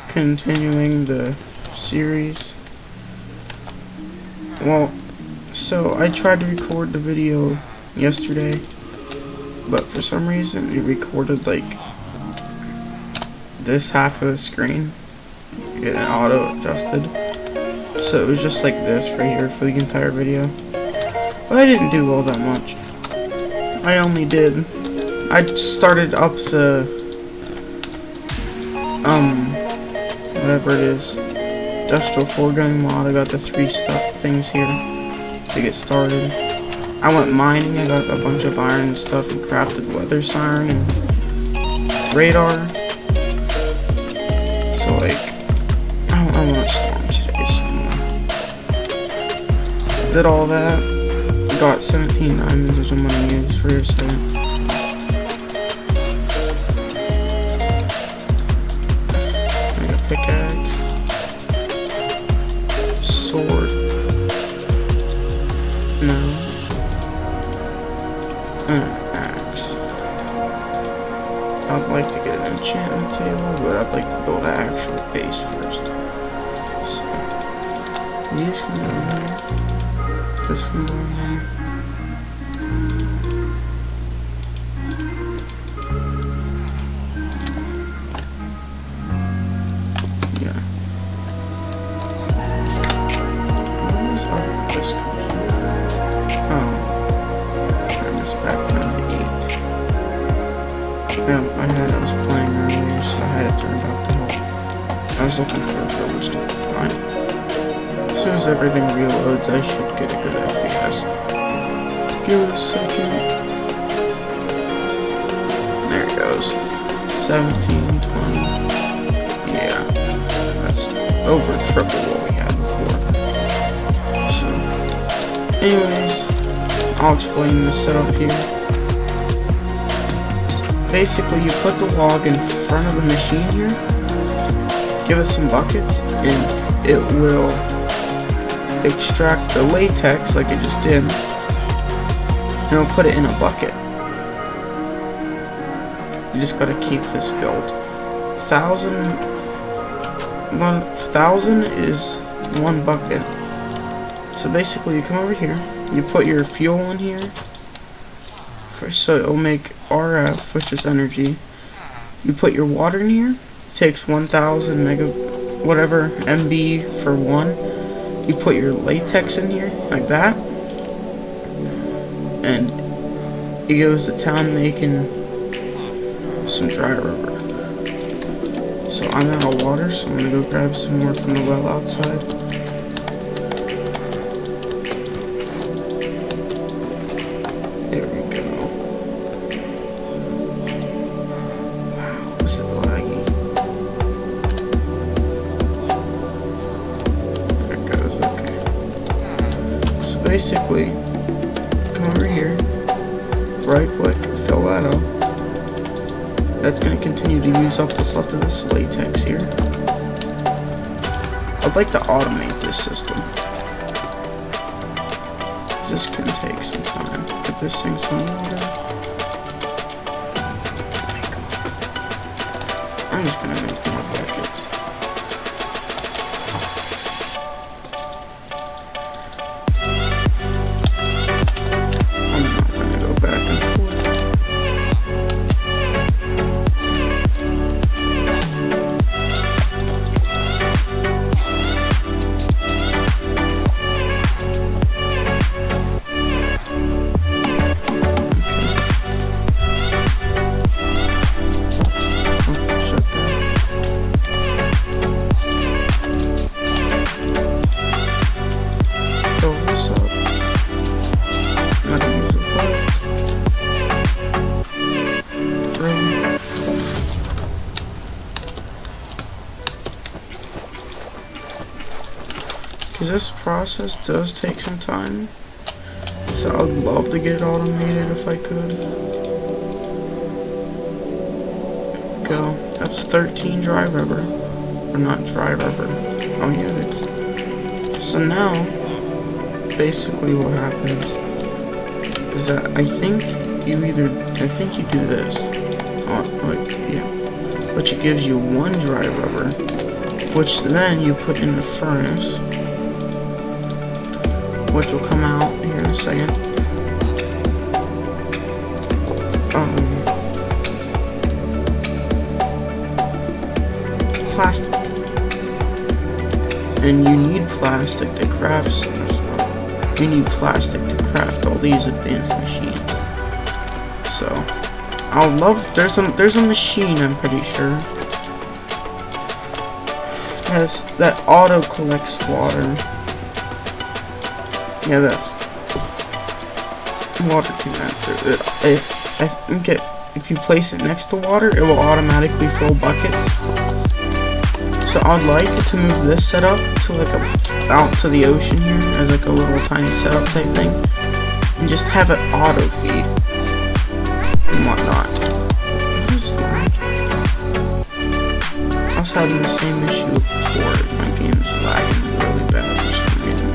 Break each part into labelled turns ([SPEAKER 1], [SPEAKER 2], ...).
[SPEAKER 1] Continuing the series. Well, so I tried to record the video yesterday, but for some reason it recorded like this half of the screen, getting auto adjusted, so it was just like this right here for the entire video. But I didn't do all that much. I started up the whatever it is, industrial foregrounding mod. I got the 3 things here to get started. I went mining. I got a bunch of iron and stuff and crafted weather siren and radar. So like, I want a storm today, so did all that. Got 17 diamonds, which I'm gonna use for a second. Pickaxe, sword, no, axe. I'd like to get an enchantment table, but I'd like to build an actual base first. So, these can go in here, this can go in here. I was playing earlier, so I had it turned out to help. I was looking for a village to find. As soon as everything reloads, I should get a good FPS. Give it a second. There it goes. 17, 20. Yeah, that's over triple what we had before. So, anyways, I'll explain the setup here. Basically, you put the log in front of the machine here, give it some buckets, and it will extract the latex like it just did, and it'll put it in a bucket. You just gotta keep this filled. 1,000 is 1 bucket. So basically, you come over here, you put your fuel in here. So it'll make RF, which is energy. You put your water in here. It takes 1,000 whatever MB for 1. You put your latex in here like that, and it goes to town making some dry rubber. So I'm out of water, so I'm gonna go grab some more from the well outside. There we go. Basically, come over here, right click, fill that up. That's going to continue to use up what's left of this latex here. I'd like to automate this system. This can take some time. Give this thing some water. I'm just going to make more buckets. Because this process does take some time, so I would love to get it automated if I could. Go. That's 13 dry rubber. Or not dry rubber. Oh yeah, it is. So now, basically what happens is that I think you do this. Oh, wait, yeah. which it gives you 1 dry rubber, which then you put in the furnace, which will come out here in a second. Plastic. And you need plastic to craft you need plastic to craft all these advanced machines. So I would love there's a machine, I'm pretty sure, that auto collects water. Yeah, that's water condenser. I think if you place it next to water, it will automatically fill buckets. So I'd like to move this setup to like out to the ocean here as like a little tiny setup type thing, and just have it auto feed and whatnot. What is lag? I was having the same issue before. My game's lagging really bad for some reason.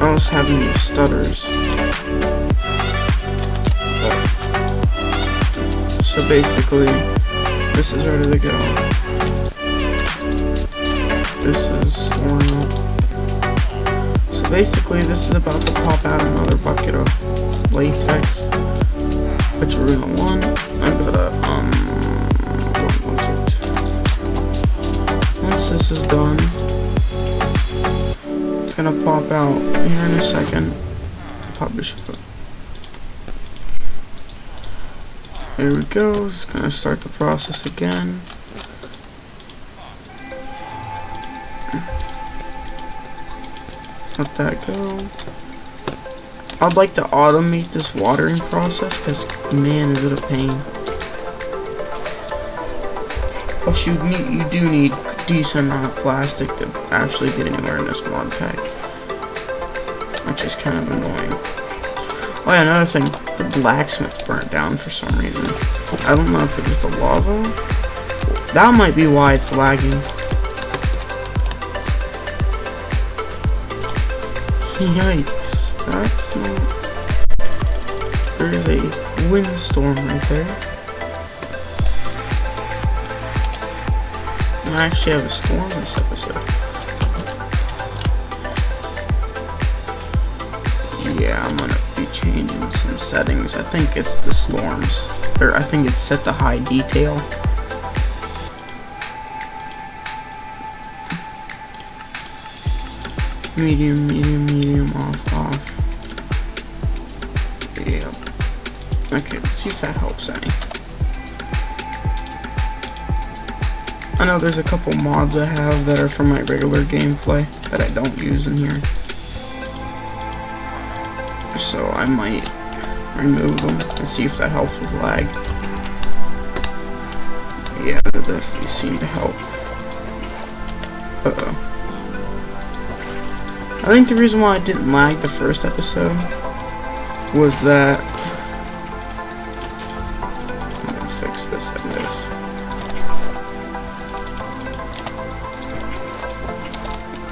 [SPEAKER 1] I was having these stutters. So basically, this is ready to go. This is storing up. So basically, this is about to pop out another bucket of latex, which we're gonna want. I'm gonna once this is done, it's gonna pop out here in a second. Probably should put. There we go. It's gonna start the process again. Let that go. I'd like to automate this watering process because, man, is it a pain. Plus, you do need a decent amount of plastic to actually get anywhere in this mod pack, which is kind of annoying. Oh yeah, another thing, the blacksmith burnt down for some reason. I don't know if it was the lava. That might be why it's lagging. Yikes, that's not... There's a windstorm right there. I actually have a storm this episode. Yeah, I'm gonna be changing some settings. I think it's the storms. Or I think it's set to high detail. Medium, off. Yep. Okay, let's see if that helps any. I know there's a couple mods I have that are for my regular gameplay that I don't use in here. So I might remove them and see if that helps with lag. Yeah, that definitely seemed to help. Uh-oh. I think the reason why I didn't lag the first episode was that... I'm gonna fix this and this.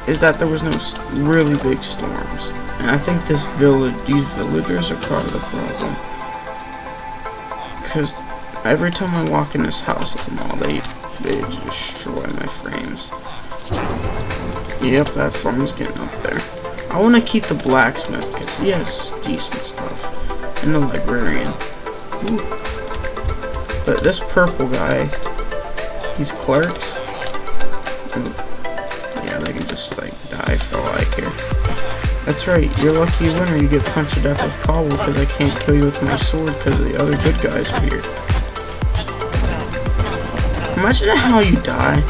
[SPEAKER 1] Is that there was no really big storms. And I think these villagers are part of the problem. Because every time I walk in this house with them all, they destroy my frames. Yep, that storm's getting up there. I want to keep the blacksmith because he has decent stuff. And the librarian. Ooh. But this purple guy, these clerks, yeah, they can just like die for all I care. That's right, you're lucky winner, you get punched to death with cobble because I can't kill you with my sword because the other good guys are here. Imagine how you die.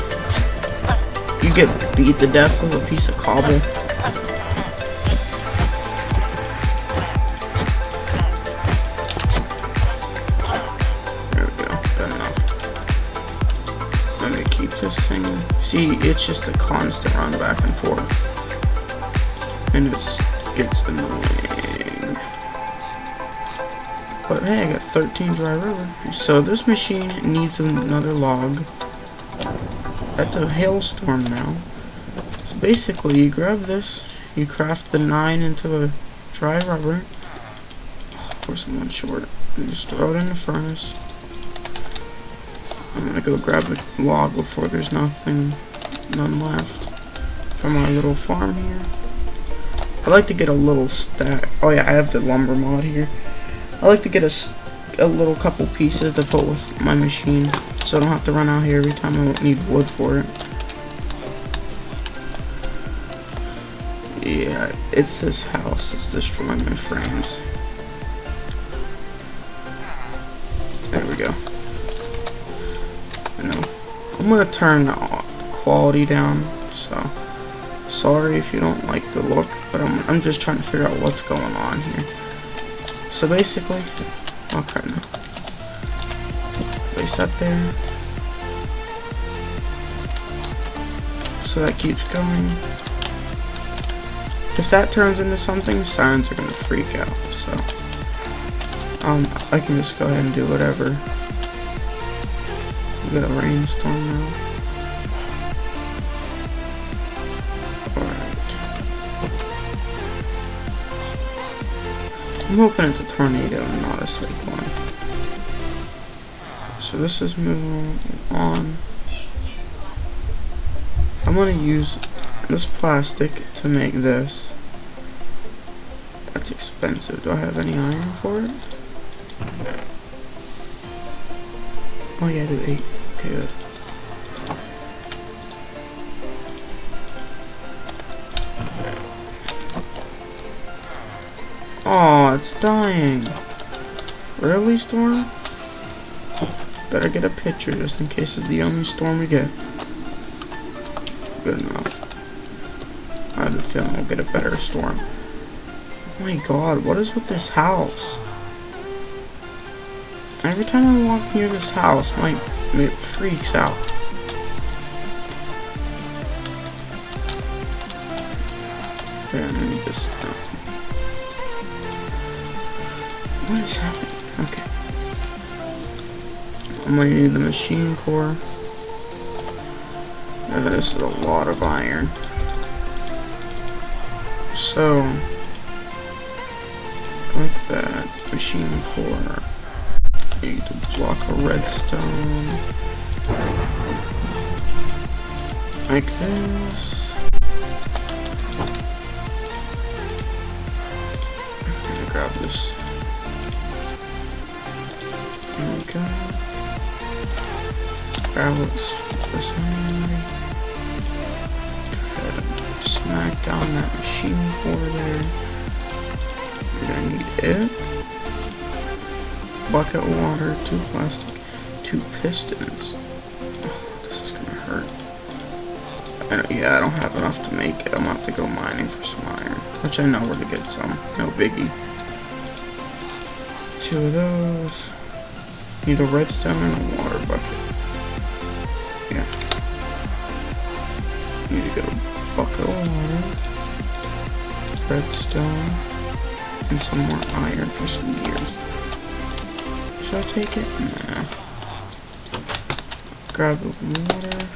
[SPEAKER 1] You get beat to death with a piece of cobble. There we go, good enough. Let me keep this thing. See, it's just a constant run back and forth. And it's annoying. But hey, I got 13 dry rubber. So this machine needs another log. That's a hailstorm now. So basically, you grab this, you craft the 9 into a dry rubber. Of course, I'm one short. You just throw it in the furnace. I'm gonna go grab a log before there's none left from my little farm here. I like to get a little stack. Oh yeah, I have the lumber mod here. I like to get a little couple pieces to put with my machine, so I don't have to run out here every time I won't need wood for it. Yeah, it's this house that's destroying my frames. There we go. I'm gonna turn the quality down, so sorry if you don't like the look, but I'm just trying to figure out what's going on here. So basically, okay, no. Place that there. So that keeps going. If that turns into something, sirens are gonna freak out, so I can just go ahead and do whatever. We got a rainstorm now. Alright. I'm hoping it's a tornado and not a cyclone. So this is moving on. I'm gonna use this plastic to make this. That's expensive. Do I have any iron for it? Oh yeah, I do 8. Okay, good. Oh, it's dying. Really, storm? Better get a picture just in case it's the only storm we get. Good enough. I have a feeling we'll get a better storm. Oh my god, what is with this house? Every time I walk near this house, it freaks out. Okay, I'm gonna need this. What is happening? Okay. I'm gonna need the machine core. This is a lot of iron. So, like that, machine core. Need to block a redstone. Like this. I'm gonna grab this. There we go. Grab this iron. Smack down that machine core there. You're gonna need it. Bucket of water, 2 plastic, 2 pistons. Oh, this is gonna hurt. Yeah, I don't have enough to make it. I'm gonna have to go mining for some iron, which I know where to get some. No biggie. 2 of those. Need a redstone and a water bucket. Yeah. Need to get a bucket of water, redstone, and some more iron for some gears. Should I take it? Nah. Grab the water.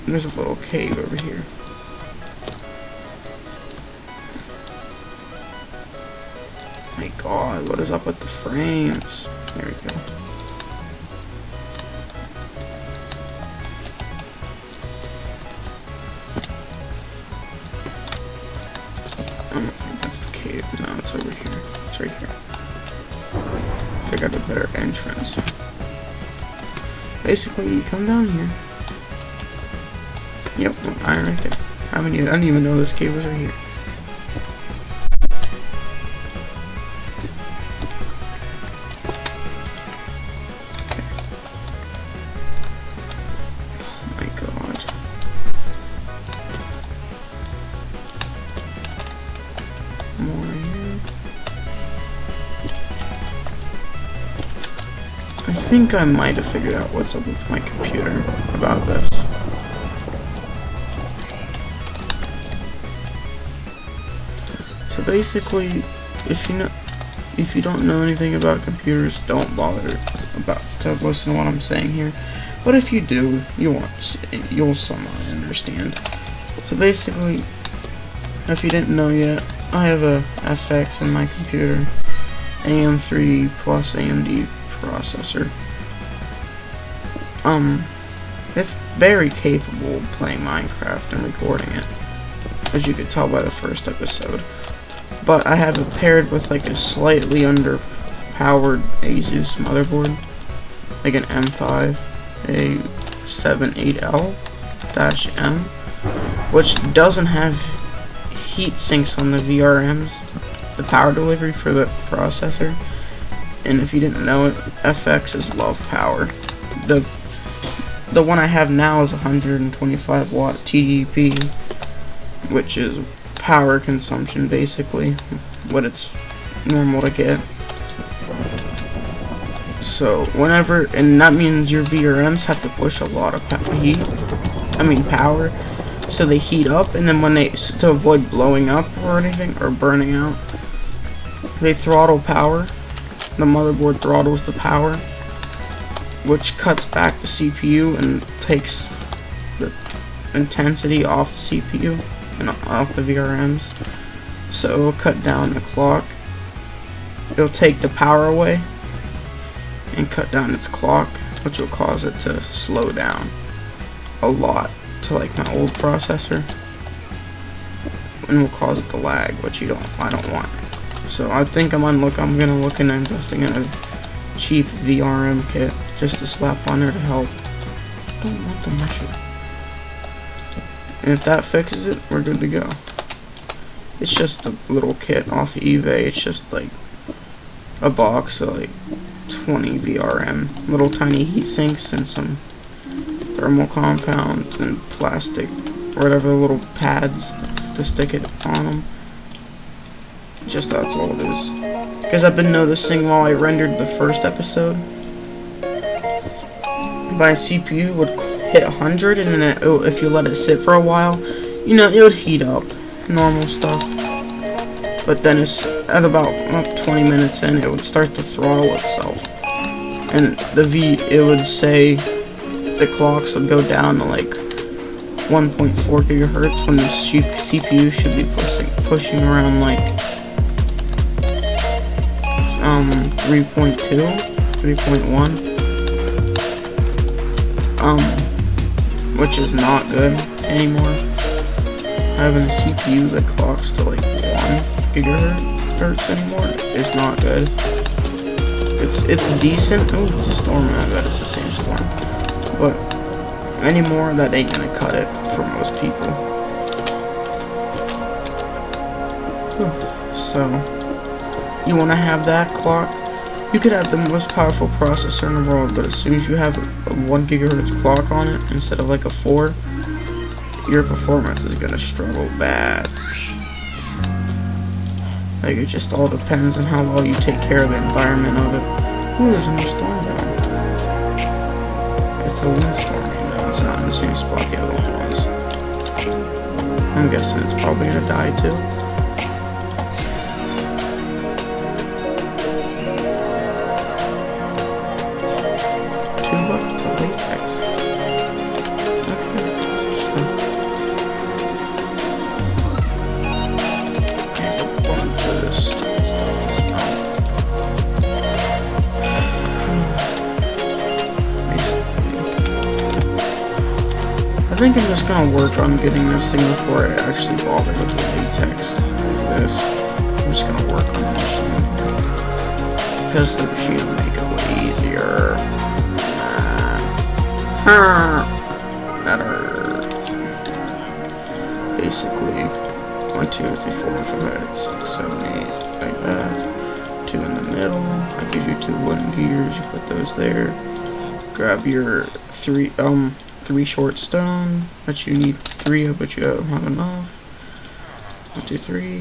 [SPEAKER 1] There's a little cave over here. My god, what is up with the frames? There we go. I don't think that's the cave. No, it's over here. It's right here. I figured a better entrance. Basically, you come down here. Yep, iron right there. I didn't even know this cave was right here. Oh my god. More here. I think I might have figured out what's up with my computer about this. So basically, if you don't know anything about computers, don't bother to listen to what I'm saying here. But if you do, you'll somehow understand. So basically, if you didn't know yet, I have a FX in my computer, AM3 plus AMD processor. It's very capable of playing Minecraft and recording it, as you could tell by the first episode. But I have it paired with like a slightly underpowered Asus motherboard, like an M5, a 78L-M, which doesn't have heat sinks on the VRMs, the power delivery for the processor. And if you didn't know it, FXs love power. The one I have now is 125 watt TDP, which is power consumption basically, what it's normal to get. So whenever, and that means your VRMs have to push a lot of power, so they heat up, and then when they, to avoid blowing up or anything, or burning out, they throttle power. The motherboard throttles the power, which cuts back the CPU and takes the intensity off the CPU and off the VRMs. So it'll cut down the clock. It'll take the power away and cut down its clock, which will cause it to slow down a lot to like my old processor, and will cause it to lag, which I don't want. So I think I'm gonna look into investing in a cheap VRM kit just to slap on there to help. I don't want the measure. And if that fixes it, we're good to go. It's just a little kit off of eBay. It's just like a box of like 20 VRM, little tiny heat sinks and some thermal compound and plastic, or whatever, the little pads to stick it on them. Just that's all it is. Because I've been noticing while I rendered the first episode, my CPU would hit 100, and then if you let it sit for a while, you know, it would heat up, normal stuff. But then it's at about 20 minutes in, it would start to throttle itself, and it would say the clocks would go down to like 1.4 gigahertz when the CPU should be pushing around like 3.2, 3.1, which is not good anymore. Having a CPU that clocks to like 1 gigahertz anymore is not good. It's decent. Oh, it's a storm. I bet it's the same storm. But anymore, that ain't gonna cut it for most people. So you want to have that clock. You could have the most powerful processor in the world, but as soon as you have a 1 gigahertz clock on it instead of like a 4, your performance is gonna struggle bad. Like, it just all depends on how well you take care of the environment of it. Ooh, there's a new storm down. It's a windstorm, you know, it's not in the same spot the other one was. I'm guessing it's probably gonna die too. $2 to latex. Okay. Can't go bump to this stuff as well. I think I'm just gonna work on getting this thing before I actually bother with the latex like this. I'm just gonna work on the machine, because the machine will make it way easier. Better. Basically, 1, 2, 3, 4, 5, 6, 7, 8, like that. 2 in the middle. I give you 2 wooden gears. You put those there. Grab your 3 short stone that you need 3 of, but you don't have enough. 1, 2, 3.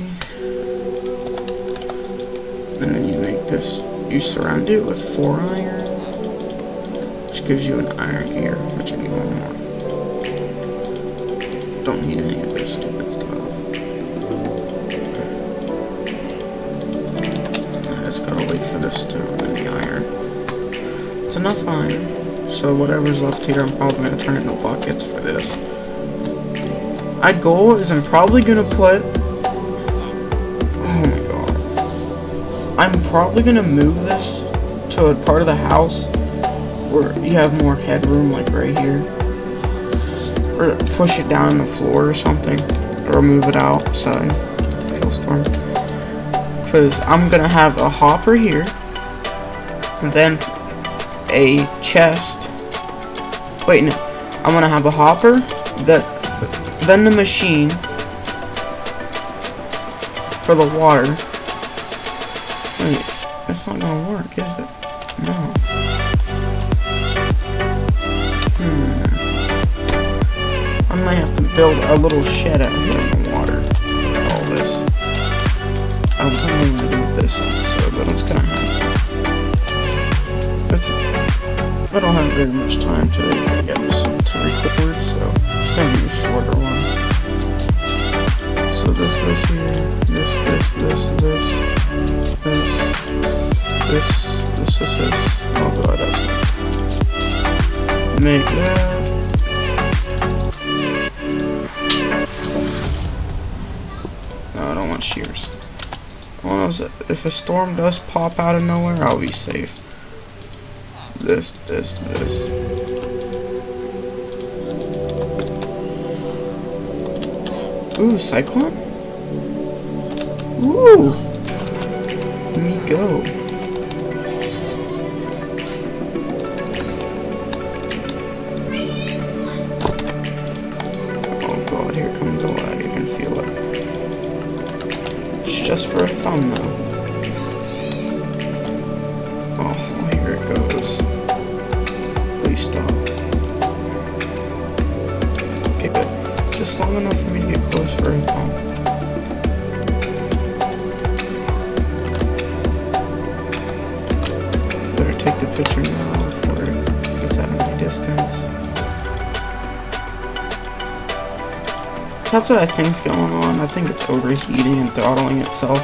[SPEAKER 1] And then you make this. You surround it with 4 iron. Which gives you an iron gear, but you need 1 more. Don't need any of this stupid stuff. I just gotta wait for this to run the iron. It's enough iron, so whatever's left here, I'm probably gonna turn into buckets for this. My goal is I'm probably gonna put. Oh my god. I'm probably gonna move this to a part of the house where you have more headroom, like right here, or push it down on the floor or something, or move it outside. Hailstorm. Because I'm gonna have a hopper here, and then a chest. Wait, no. I'm gonna have a hopper, then the machine for the water. Wait, that's not gonna work, is it? No. I might have to build a little shed out here in the water for all this. I was only going to do with this episode, but it's gonna happen. I don't have very much time today to record, so it's gonna be a shorter one. So this goes here, this, oh god, that's not. Make that. No, I don't want shears. Well, if a storm does pop out of nowhere, I'll be safe. This. Ooh, cyclone? Ooh! Let me go. Oh god, here comes the lag, I can feel it. It's just for a thumbnail. Oh, here it goes. Please stop. Okay, good. Just long enough for me to get close for a thumb. Better take the picture now before it gets out of my distance. That's what I think's going on. I think it's overheating and throttling itself.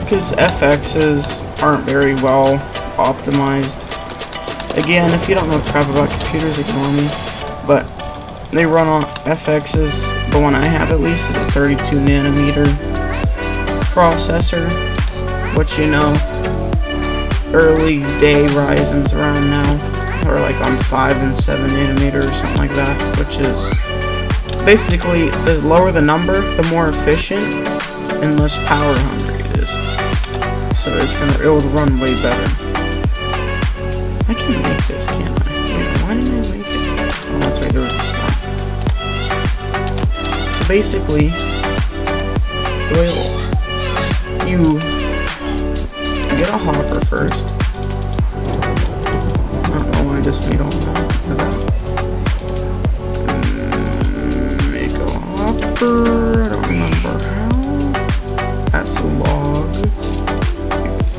[SPEAKER 1] Because FXs aren't very well optimized. Again, if you don't know crap about computers, ignore me. But they run on FXs. The one I have at least is a 32 nanometer processor, which, you know, early day Ryzen's around now, or like on 5 and 7 nanometer or something like that, which is basically the lower the number, the more efficient and less power hungry it is. So it will run way better. I can make this, can't I? Wait, why didn't I make it? Oh, that's right, there was a spot. So basically, the way you get a hopper first. I don't know why I just made all that. Make a hopper. I don't remember how. That's a log.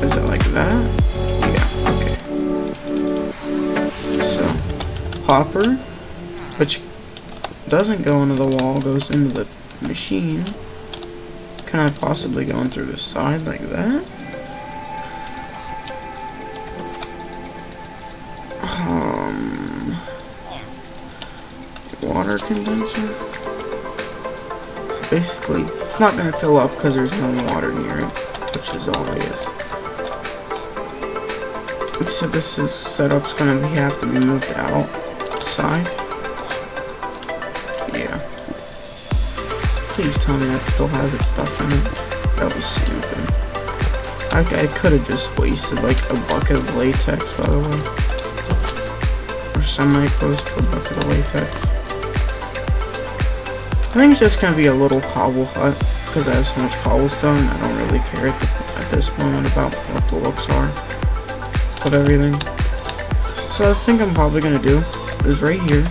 [SPEAKER 1] Is it like that? Hopper, which doesn't go into the wall, goes into the machine. Can I possibly go in through the side like that? Water condenser. So basically, it's not going to fill up because there's no water near it, which is obvious. So this setup's going to have to be moved outside. Yeah. Please tell me that still has its stuff in it. That was stupid. I could have just wasted like a bucket of latex, by the way. Or semi-close to a bucket of latex. I think it's just going to be a little cobble hut, because I have so much cobblestone, I don't really care at this moment about what the looks are of everything. So I think I'm probably going to do is right here,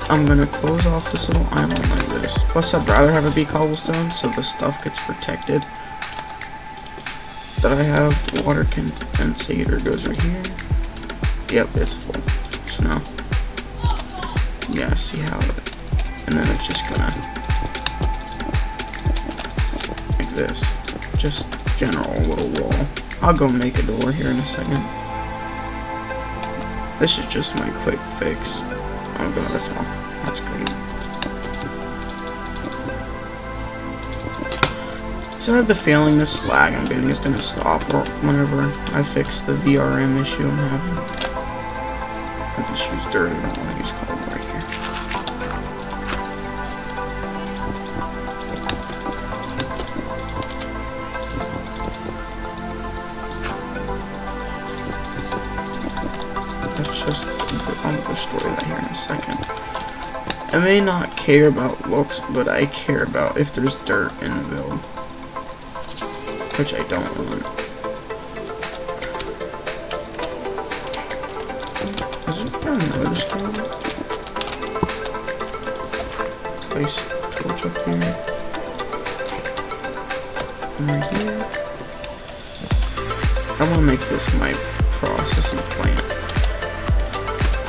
[SPEAKER 1] I'm going to close off this little island like this. Plus I'd rather have it be cobblestone so the stuff gets protected. That I have water condensator goes right here. Yep, it's full. So now, yeah, see how it, and then it's just gonna, like this, just general little wall. I'll go make a door here in a second. This is just my quick fix. Oh god, I fell. That's great. So I have the feeling this lag I'm getting is going to stop whenever I fix the VRM issue I'm having. I just use dirt, I don't want to use cobble right here. That's just, I'll destroy that here in a second. I may not care about looks, but I care about if there's dirt in the build. Which I don't want. Is there another stone? Place torch up here. And right here. I want to make this my processing plant.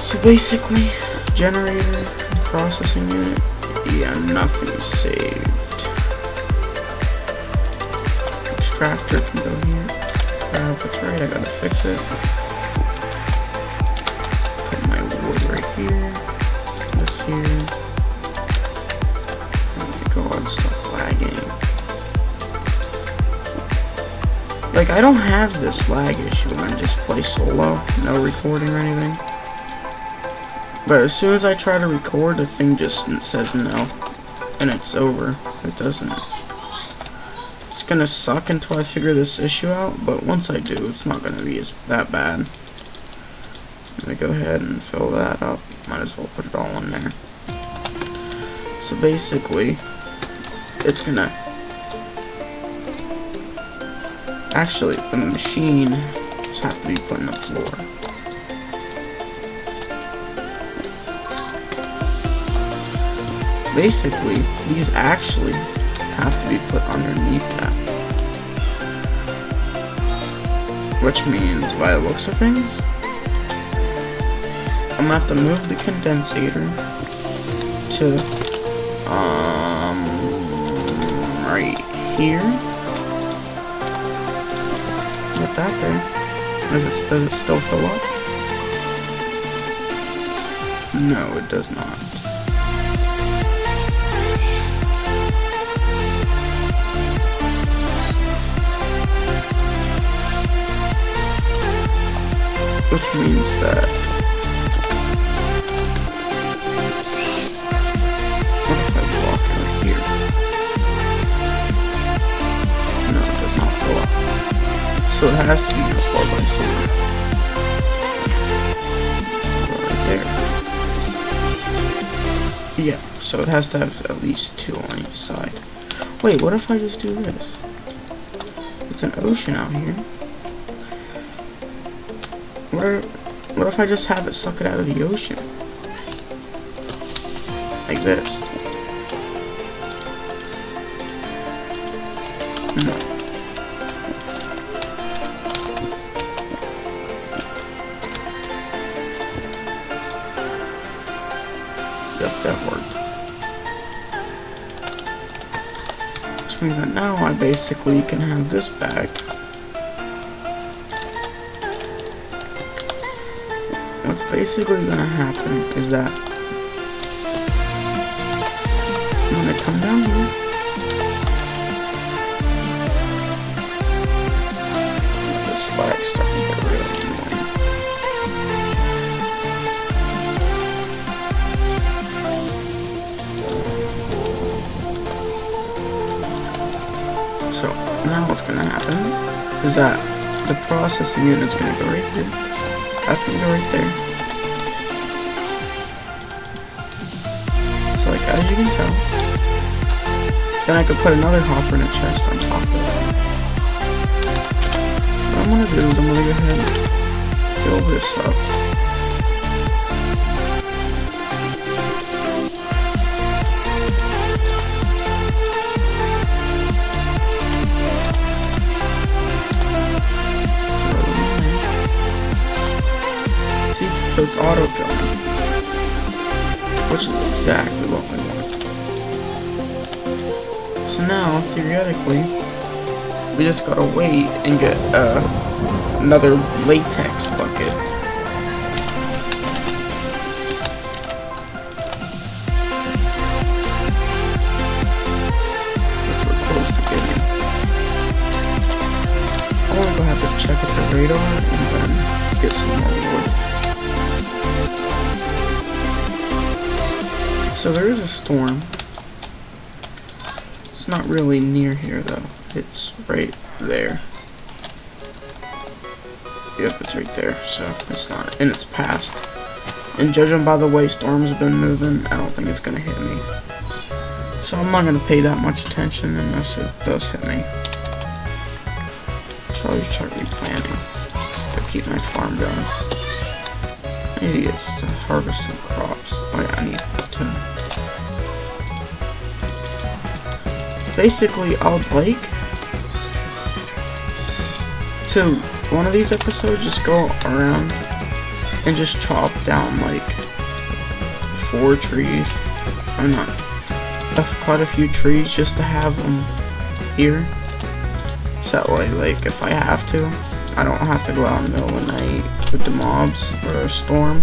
[SPEAKER 1] So basically, generator, processing unit. Yeah, nothing is saved. Extractor can go here. That's right, I gotta fix it. Put my wood right here. This here. Oh my god, stop lagging. Like, I don't have this lag issue when I just play solo, no recording or anything. But as soon as I try to record, the thing just says no. And it's over. It doesn't. It's gonna suck until I figure this issue out, but once I do, it's not gonna be that bad. I'm gonna go ahead and fill that up. Might as well put it all in there. So basically, it's gonna... Actually, the machine just have to be put in the floor. Basically, these actually have to be put underneath that. Which means, by the looks of things, I'm gonna have to move the condensator to, right here. Get that there. Does it still fill up? No, it does not. Which means that... What if I block it here? No, it does not fill up. So it has to be your 4x4. Right there. Yeah, so it has to have at least 2 on each side. Wait, what if I just do this? It's an ocean out here. What if I just have it suck it out of the ocean? Like this. No. Yep, that worked. Which means that now I basically can have this bag. What's basically gonna happen is that I'm gonna come down here. This flag's starting to get really annoying. So now what's gonna happen is that the processing unit's gonna go right here. That's gonna go right there. So like, as you can tell, then I could put another hopper in a chest on top of that. What I'm gonna do is I'm gonna go ahead and fill this up. So it's auto-filling, which is exactly what we want. So now, theoretically, we just gotta wait and get another latex bucket. Which we're close to getting. radar and then get some more wood. So there is a storm. It's not really near here though. It's right there. Yep, it's right there. So it's not, and it's past. And judging by the way storms have been moving, I don't think it's gonna hit me. So I'm not gonna pay that much attention unless it does hit me. So I'll start replanting to keep my farm going. I need to get to harvest some crops. Oh yeah, I need to. Basically, I would like to, one of these episodes, just go around and just chop down like 4 trees. Or not. Quite a few trees just to have them here. So that way, like, if I have to, I don't have to go out in the middle of the night with the mobs or a storm.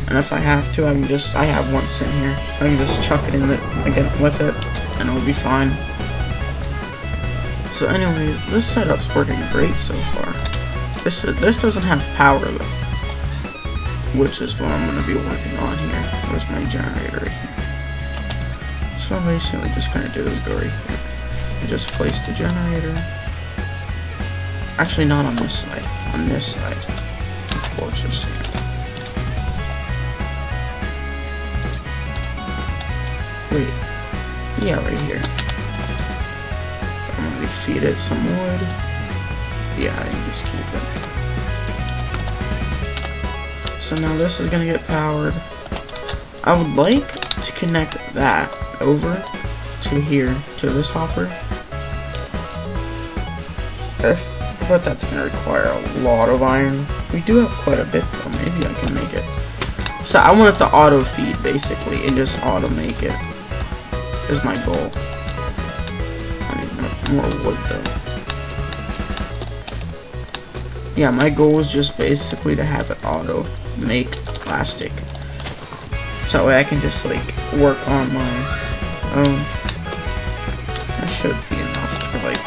[SPEAKER 1] And if I have to, I have one sitting here. I can just chuck it in again with it, and it'll be fine. So anyways, this setup's working great so far. This doesn't have power though, which is what I'm going to be working on here. Where's my generator right here? So I'm basically just going to do is go right here. Just place the generator. Actually, not on this side. On this side. Quartz or sand. Wait. Yeah, right here. I'm going to feed it some wood. Yeah, I can just keep it. So now this is going to get powered. I would like to connect that over to here, to this hopper. But that's going to require a lot of iron. We do have quite a bit though, maybe I can make it. So I want it to auto feed basically, and just auto make it is my goal. I need more wood though. Yeah, my goal is just basically to have it auto make plastic. So that way I can just like work on my own. That should be enough for like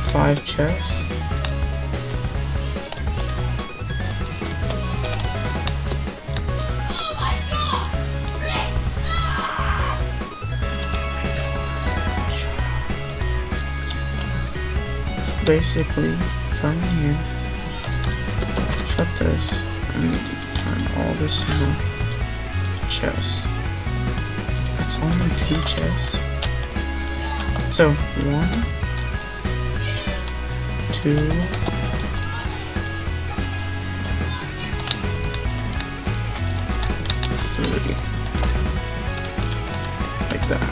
[SPEAKER 1] five chests. Basically, come in here, shut this, and turn all this into chests. That's only 2 chests. So 1, 2, 3, like that.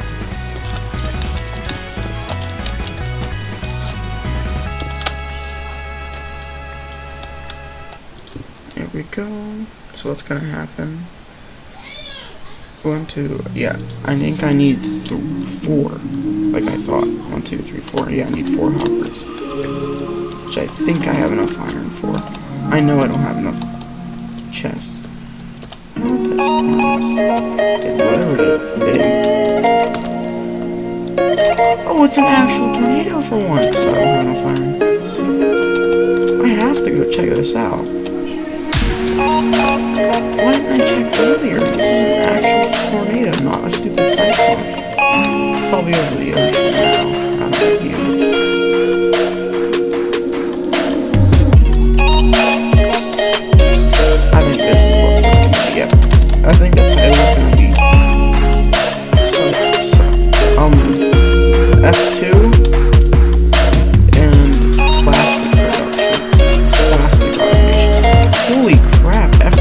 [SPEAKER 1] There we go. So what's gonna happen? 1, 2, yeah, I think I need 4, like I thought. 1, 2, 3, 4, yeah, I need 4 hoppers, which I think I have enough iron for. I know I don't have enough chests. I don't know what that storm is. It's whatever it is, big. Oh, it's an actual tornado for once. I don't have enough iron. I have to go check this out. Why didn't I check earlier? This is an actual tornado, not a stupid cyclone. It's probably over the ocean now. I don't know you. I think this is what it's going to be. Yeah. I think the title is going to be F2 and plastic production. Plastic automation. Holy crap, F3.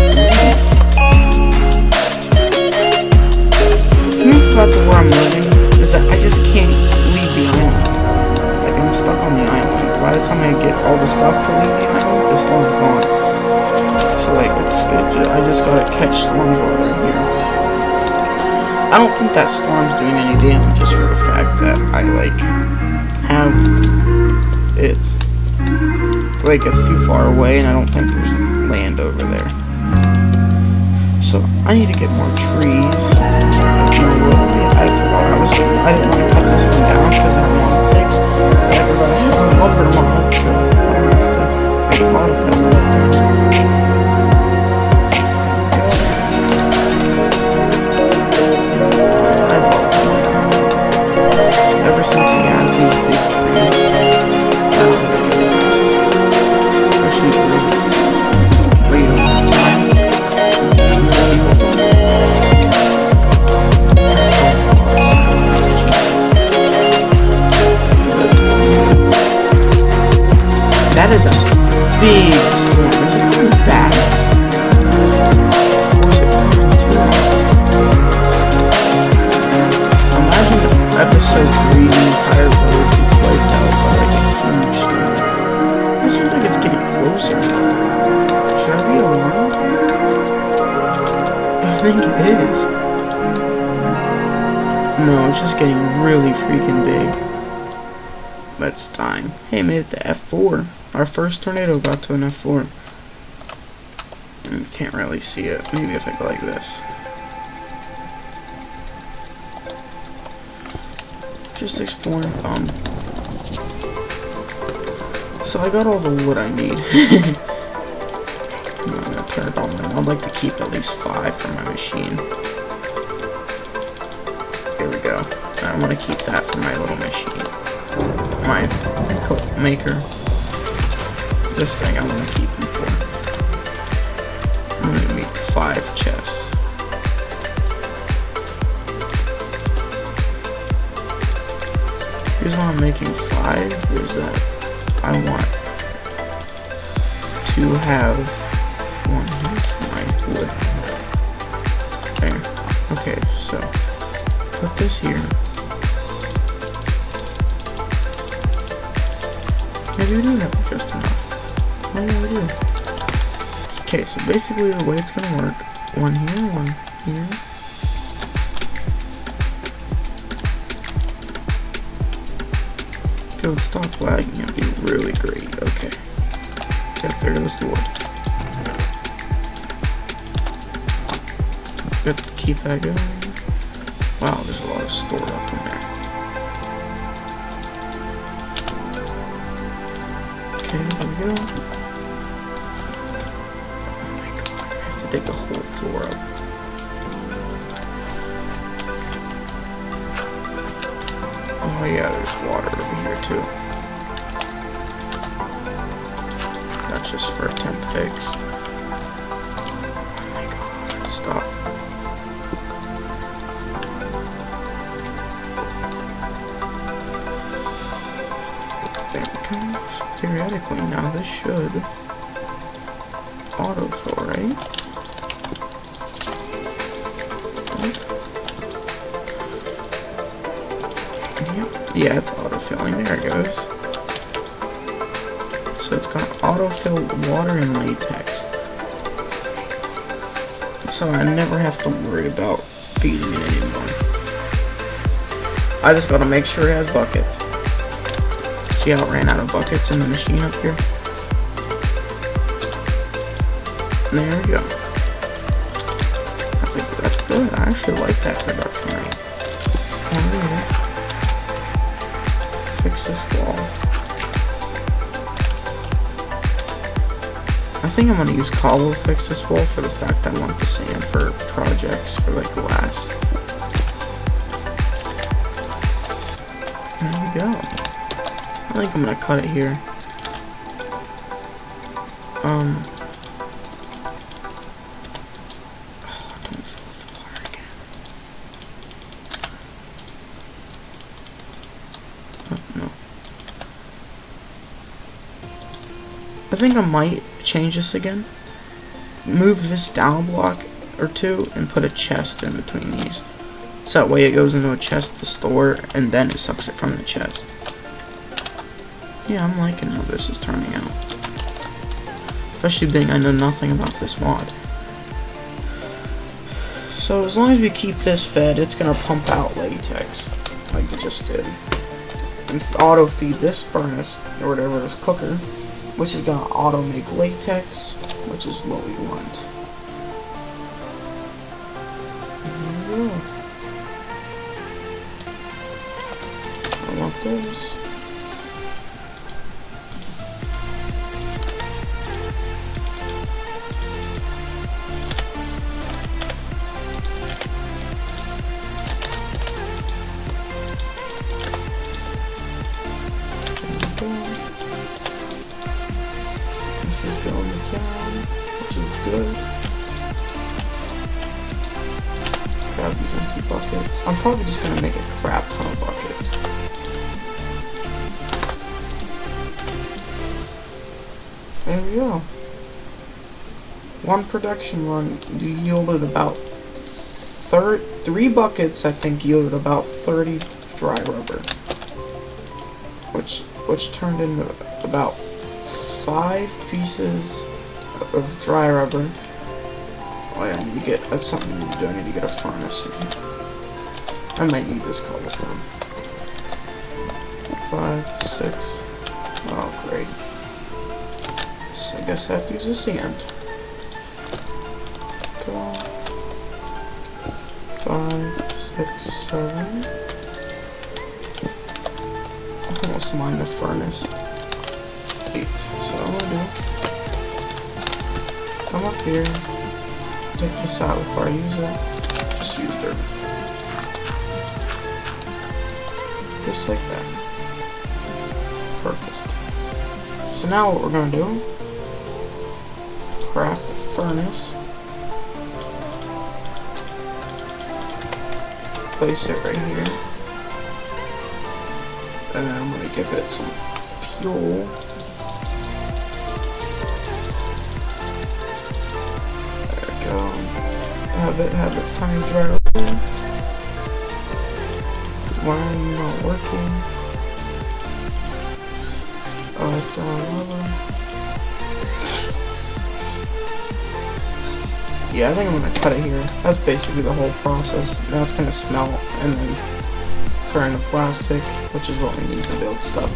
[SPEAKER 1] The thing about the where I'm living is that I just can't leave the island. Like, I'm stuck on the island. By the time I get all the stuff to leave the island, the storm's gone. So, like, I just gotta catch storms while they're here. I don't think that storm's doing any damage, just for the fact that I, like, have it. Like, it's too far away, and I don't think there's land over there. So I need to get more trees. I forgot I didn't want to cut this one down because how long it takes. I forgot lumber tomorrow, so I don't have to make 3 entire village gets wiped out by like a huge storm. It seems like it's getting closer. Should I be alarmed? I think it is. No, it's just getting really freaking big. But it's dying. Hey, made it to F4. Our first tornado got to an F4. You can't really see it. Maybe if I go like this. Just exploring. So I got all the wood I need. I'm gonna turn it on. I'd like to keep at least 5 for my machine. Here we go. I want to keep that for my little machine. My maker. This thing I want to keep them for. I'm gonna make 5 chests. Here's why I'm making 5 is that I want to have 1 here for my wood. There. Okay, so put this here. Maybe we do have just enough. Oh yeah, we do. Okay, so basically the way it's gonna work, 1 here, 1 here. If it would stop lagging, it'd be really great. Okay. Yep, there goes the wood. Good to keep that going. Wow, there's a lot of stored up in there. Okay, there we go. Oh my god, I have to dig the whole floor up. Oh yeah, there's water over here too. That's just for a temp fix. Oh my god, stop. There we go. So theoretically, now this should autofill, right? Yeah, it's autofilling. There it goes. So it's got autofill water and latex. So I never have to worry about feeding it anymore. I just gotta make sure it has buckets. See how it ran out of buckets in the machine up here? There we go. That's good. I actually like that production rate. Fix this wall. I think I'm gonna use cobble to fix this wall for the fact I want the sand for projects for like glass. There we go. I think I'm gonna cut it here. Don't fill with water again. Oh, no. I think I might change this again. Move this down a block or 2 and put a chest in between these. So that way it goes into a chest to store and then it sucks it from the chest. Yeah, I'm liking how this is turning out. Especially being I know nothing about this mod. So as long as we keep this fed, it's gonna pump out latex, like it just did. And auto feed this furnace, or whatever, this cooker, which is gonna auto make latex, which is what we want. I want this. This is going to town, which is good. Grab these empty buckets. I'm probably just going to make a crap ton of buckets. There we go. One production run yielded about 3 buckets, I think, yielded about 30 dry rubber, which turned into about 5 pieces of dry rubber. Oh yeah, I need to get, that's something I need to do. I need to get a furnace in here. I might need this cobblestone. 5, 6. Oh great. So I guess I have to use the sand. 5, 6, 7. I almost mined the furnace. 8. So I'm gonna do, come up here, take this out before I use it. Just use dirt. Just like that. Perfect. So now what we're gonna do, craft a furnace. Place it right here. And then I'm gonna give it some fuel. There we go. Have it tiny dry rubber. Why are you not working? Oh, it's still on rubber. Yeah, I think I'm gonna cut it here. That's basically the whole process. Now it's gonna smelt and then turn to plastic, which is what we need to build stuff.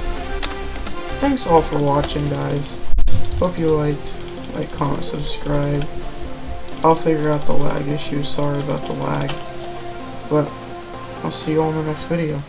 [SPEAKER 1] So thanks all for watching, guys. Hope you liked. Like, comment, subscribe. I'll figure out the lag issue. Sorry about the lag. But I'll see you all in the next video.